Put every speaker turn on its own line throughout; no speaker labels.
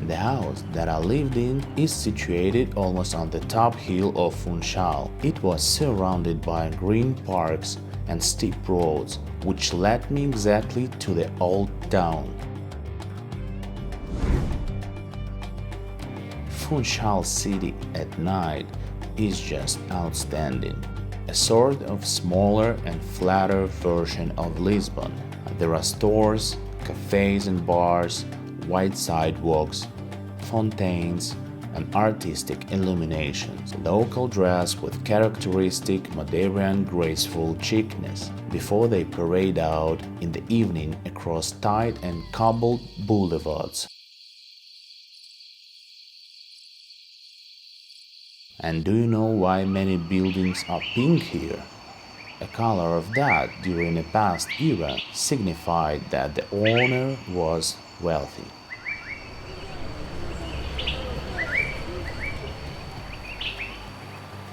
The house that I lived in is situated almost on the top hill of Funchal. It was surrounded by green parks and steep roads, which led me exactly to the old town. Funchal city at night is just outstanding. A sort of smaller and flatter version of Lisbon. There are stores, cafes and bars, wide sidewalks, fountains, and artistic illuminations. Local dress with characteristic Madeiran graceful chicness before they parade out in the evening across tight and cobbled boulevards. And do you know why many buildings are pink here? A color of that during a past era signified that the owner was wealthy.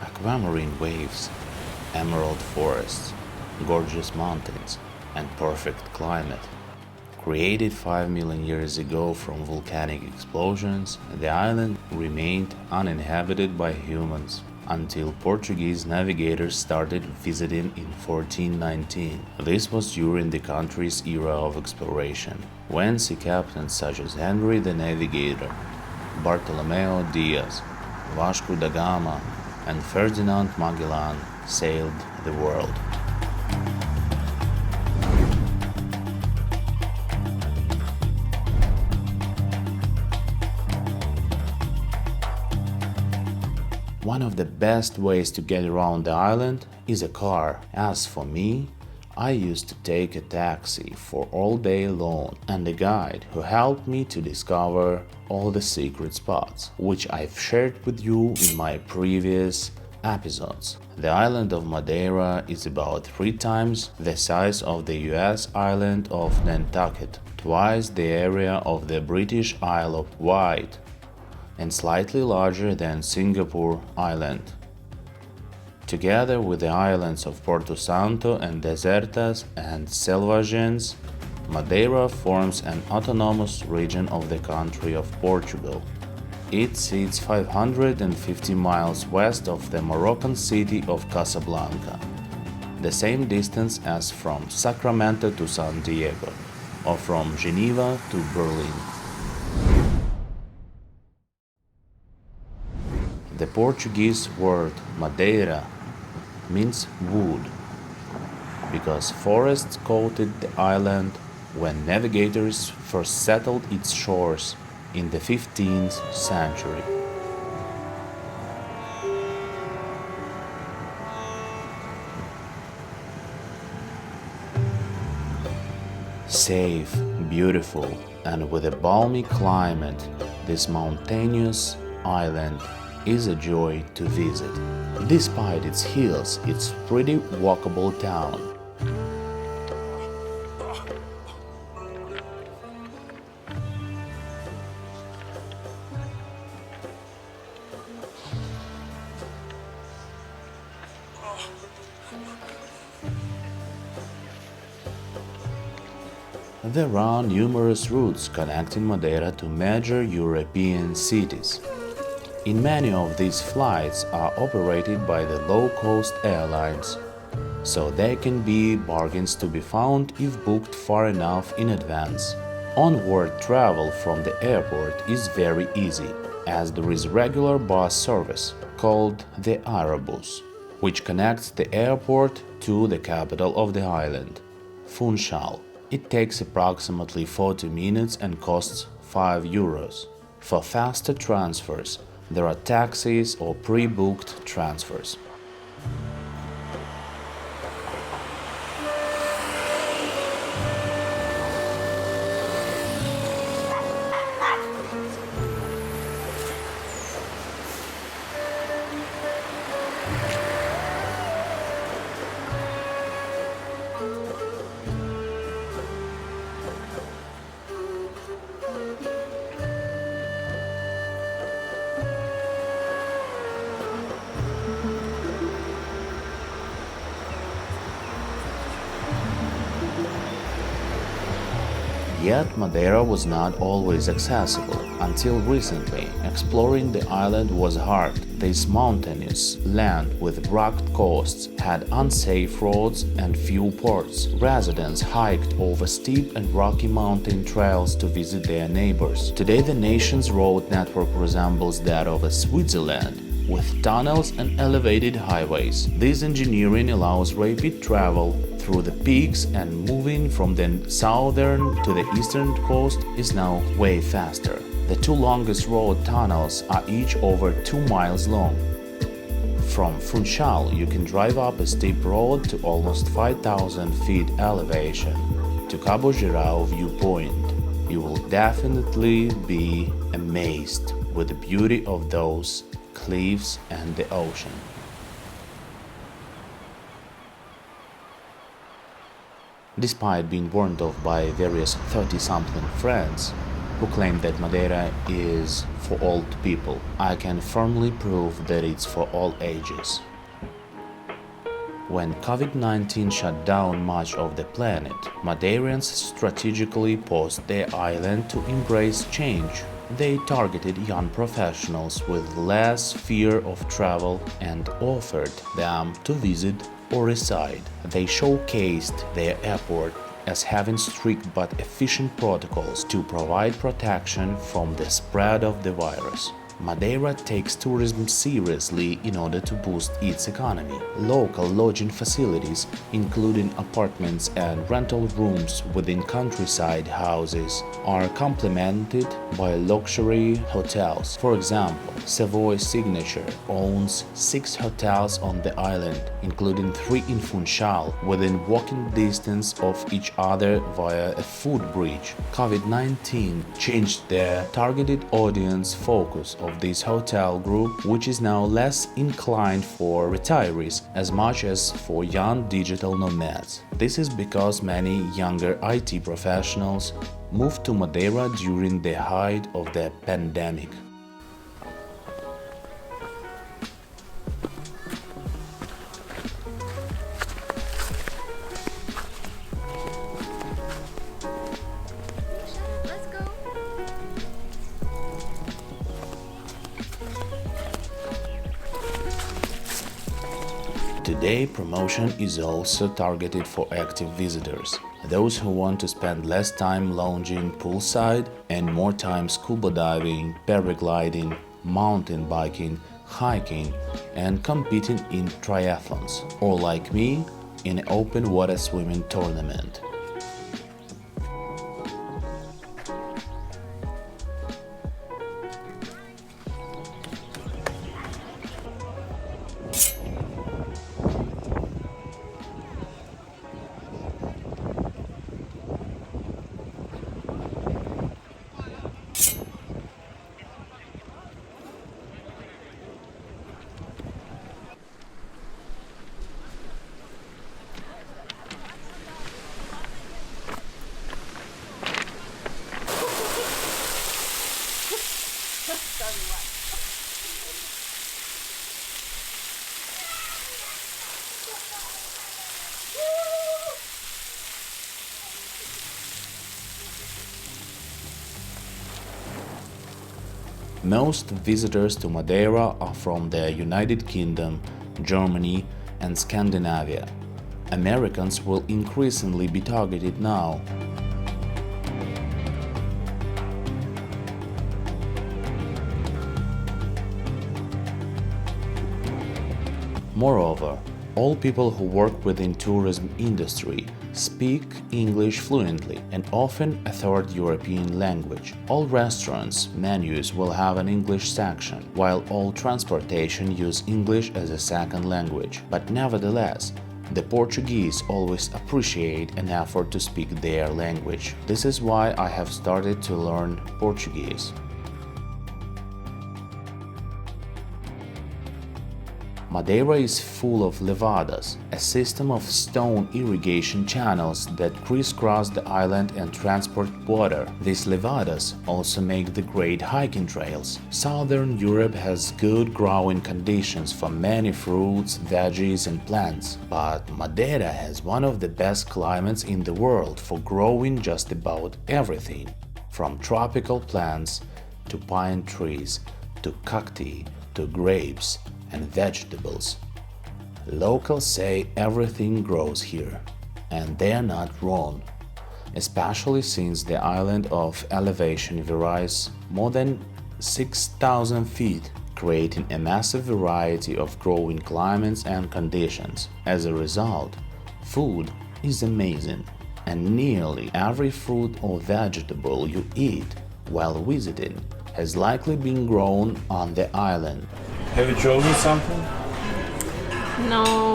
Aquamarine waves, emerald forests, gorgeous mountains, and perfect climate. Created 5 million years ago from volcanic explosions, the island remained uninhabited by humans until Portuguese navigators started visiting in 1419. This was during the country's era of exploration, when sea captains such as Henry the Navigator, Bartolomeu Dias, Vasco da Gama, and Ferdinand Magellan sailed the world. One of the best ways to get around the island is a car. As for me, I used to take a taxi for all day long and a guide who helped me to discover all the secret spots, which I've shared with you in my previous episodes. The island of Madeira is about 3 times the size of the US island of Nantucket, twice the area of the British Isle of Wight, and slightly larger than Singapore Island. Together with the islands of Porto Santo and Desertas and Selvagens, Madeira forms an autonomous region of the country of Portugal. It sits 550 miles west of the Moroccan city of Casablanca, the same distance as from Sacramento to San Diego, or from Geneva to Berlin. The Portuguese word Madeira means wood, because forests coated the island when navigators first settled its shores in the 15th century. Safe, beautiful, and with a balmy climate, this mountainous island is a joy to visit. Despite its hills, it's a pretty walkable town. There are numerous routes connecting Madeira to major European cities. In many of these flights are operated by the low-cost airlines, so there can be bargains to be found if booked far enough in advance. Onward travel from the airport is very easy, as there is regular bus service called the Aerobus, which connects the airport to the capital of the island, Funchal. It takes approximately 40 minutes and costs €5. For faster transfers, there are taxis or pre-booked transfers. Yet Madeira was not always accessible. Until recently, exploring the island was hard. This mountainous land with rugged coasts had unsafe roads and few ports. Residents hiked over steep and rocky mountain trails to visit their neighbors. Today the nation's road network resembles that of Switzerland, with tunnels and elevated highways. This engineering allows rapid travel through the peaks, and moving from the southern to the eastern coast is now way faster. The two longest road tunnels are each over 2 miles long. From Funchal, you can drive up a steep road to almost 5,000 feet elevation to Cabo Geral viewpoint. You will definitely be amazed with the beauty of those cliffs and the ocean. Despite being warned off by various 30-something friends who claim that Madeira is for old people, I can firmly prove that it's for all ages. When COVID-19 shut down much of the planet, Madeirans strategically paused their island to embrace change. They targeted young professionals with less fear of travel and offered them to visit or reside. They showcased their airport as having strict but efficient protocols to provide protection from the spread of the virus. Madeira takes tourism seriously in order to boost its economy. Local lodging facilities, including apartments and rental rooms within countryside houses, are complemented by luxury hotels. For example, Savoy Signature owns 6 hotels on the island, including 3 in Funchal, within walking distance of each other via a food bridge. COVID-19 changed the targeted audience focus of this hotel group, which is now less inclined for retirees as much as for young digital nomads. This is because many younger IT professionals moved to Madeira during the height of the pandemic. Today, promotion is also targeted for active visitors, those who want to spend less time lounging poolside and more time scuba diving, paragliding, mountain biking, hiking, and competing in triathlons, or like me, in an open water swimming tournament. Most visitors to Madeira are from the United Kingdom, Germany, and Scandinavia. Americans will increasingly be targeted now. Moreover, all people who work within tourism industry speak English fluently and often a third European language. All restaurants' menus will have an English section, while all transportation use English as a second language. But nevertheless, the Portuguese always appreciate an effort to speak their language. This is why I have started to learn Portuguese. Madeira is full of levadas, a system of stone irrigation channels that crisscross the island and transport water. These levadas also make the great hiking trails. Southern Europe has good growing conditions for many fruits, veggies and plants, but Madeira has one of the best climates in the world for growing just about everything, from tropical plants to pine trees to cacti to grapes and vegetables. Locals say everything grows here, and they are not wrong, especially since the island of elevation varies more than 6,000 feet, creating a massive variety of growing climates and conditions. As a result, food is amazing, and nearly every fruit or vegetable you eat while visiting has likely been grown on the island.
Have you chosen something?
No.